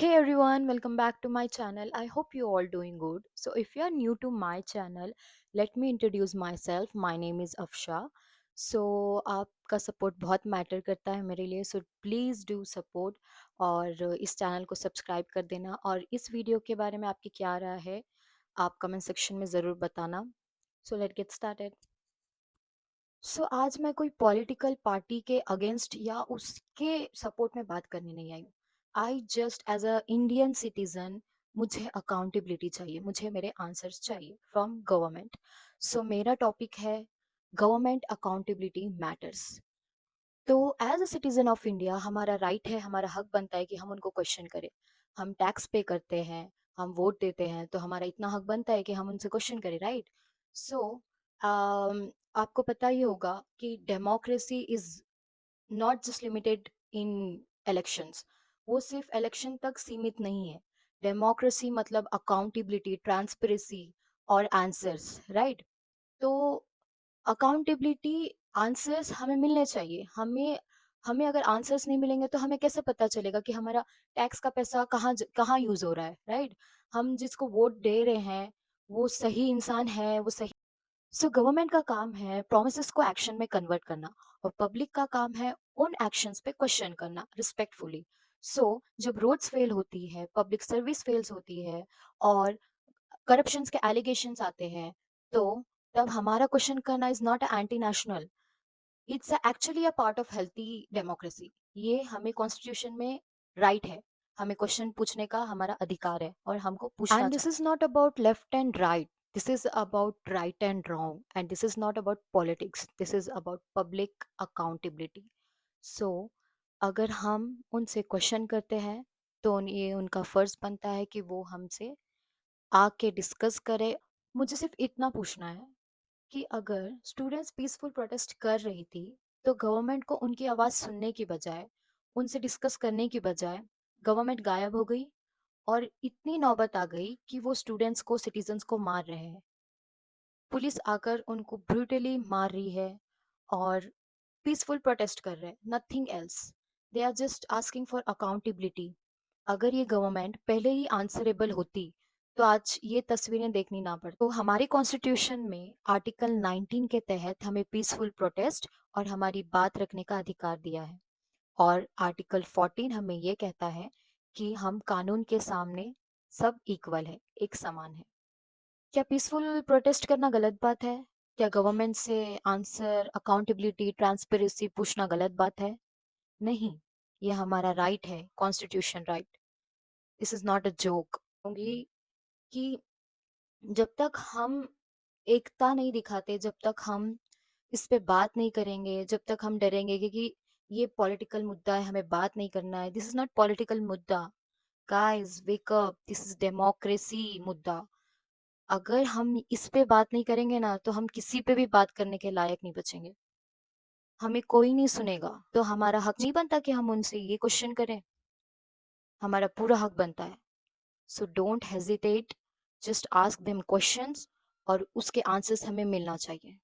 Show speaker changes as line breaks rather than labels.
Hey everyone, welcome back to my channel. I hope you all doing good. So if you are new to my channel, let me introduce myself. My name is Afsha. So आपका support बहुत matter करता है मेरे लिए, so please do support और इस channel को subscribe कर देना। और इस वीडियो के बारे में आपकी क्या राय है, आप कमेंट सेक्शन में ज़रूर बताना। So let get started. So आज मैं कोई पॉलिटिकल पार्टी के अगेंस्ट या उसके सपोर्ट में बात करने नहीं आई हूँ। I just as a Indian citizen, मुझे अकाउंटेबिलिटी चाहिए, मुझे मेरे आंसर्स चाहिए फ्रॉम गवर्नमेंट। सो मेरा टॉपिक है गवर्नमेंट अकाउंटेबिलिटी मैटर्स। तो as a citizen of India हमारा राइट है, हमारा हक बनता है कि हम उनको क्वेश्चन करें। हम टैक्स पे करते हैं, हम वोट देते हैं, तो हमारा इतना हक बनता है कि हम उनसे क्वेश्चन करें, राइट? सो आपको पता ही होगा कि democracy is not just limited in elections. वो सिर्फ इलेक्शन तक सीमित नहीं है। डेमोक्रेसी मतलब अकाउंटेबिलिटी, ट्रांसपेरेंसी और आंसर्स, राइट? तो अकाउंटेबिलिटी, आंसर्स हमें मिलने चाहिए। हमें हमें अगर आंसर्स नहीं मिलेंगे तो हमें कैसे पता चलेगा कि हमारा टैक्स का पैसा कहाँ यूज हो रहा है, राइट? हम जिसको वोट दे रहे हैं वो सही इंसान है, वो सही। सो गवर्नमेंट का काम है प्रोमिसेस को एक्शन में कन्वर्ट करना, और पब्लिक का काम है उन एक्शंस पे क्वेश्चन करना रिस्पेक्टफुली। सो जब रोड्स फेल होती है, पब्लिक सर्विस फेल्स होती है और करप्शंस के एलिगेशंस आते हैं, तो तब हमारा क्वेश्चन करना is not anti national, it's actually a part of healthy democracy. ये हमें कॉन्स्टिट्यूशन में राइट है, हमें क्वेश्चन पूछने का हमारा अधिकार है और हमको पूछना चाहिए। And this is not about left and right, this is about right and wrong, and this is not about politics, this is about public accountability. So अगर हम उनसे क्वेश्चन करते हैं तो ये उनका फर्ज बनता है कि वो हमसे आके डिस्कस करे। मुझे सिर्फ इतना पूछना है कि अगर स्टूडेंट्स पीसफुल प्रोटेस्ट कर रही थी, तो गवर्नमेंट को उनकी आवाज सुनने की बजाय, उनसे डिस्कस करने की बजाय, गवर्नमेंट गायब हो गई और इतनी नौबत आ गई कि वो स्टूडेंट्स को, सिटीजन्स को मार रहे हैं। पुलिस आकर उनको ब्रूटली मार रही है और पीसफुल प्रोटेस्ट कर रहे हैं, nothing else. They are just asking for accountability. अगर ये गवर्नमेंट पहले ही आंसरेबल होती तो आज ये तस्वीरें देखनी ना पड़ती। तो हमारे कॉन्स्टिट्यूशन में आर्टिकल 19 के तहत हमें पीसफुल प्रोटेस्ट और हमारी बात रखने का अधिकार दिया है। और आर्टिकल 14 हमें ये कहता है कि हम कानून के सामने सब इक्वल है, एक समान है। क्या पीसफुल प्रोटेस्ट करना गलत बात है? क्या गवर्नमेंट से आंसर, अकाउंटेबिलिटी, ट्रांसपेरेंसी पूछना गलत बात है? नहीं, ये हमारा राइट है, constitution right. This is not a joke. होंगी कि जब तक हम एकता नहीं दिखाते, जब तक हम इस पे बात नहीं करेंगे, जब तक हम डरेंगे क्योंकि ये पॉलिटिकल मुद्दा है, हमें बात नहीं करना है, दिस इज नॉट पॉलिटिकल मुद्दा। Guys wake up, this is democracy मुद्दा। अगर हम इस पे बात नहीं करेंगे ना, तो हम किसी पे भी बात करने के लायक नहीं बचेंगे। हमें कोई नहीं सुनेगा, तो हमारा हक नहीं बनता कि हम उनसे ये क्वेश्चन करें? हमारा पूरा हक बनता है। So don't hesitate, just ask them questions और उसके आंसर्स हमें मिलना चाहिए।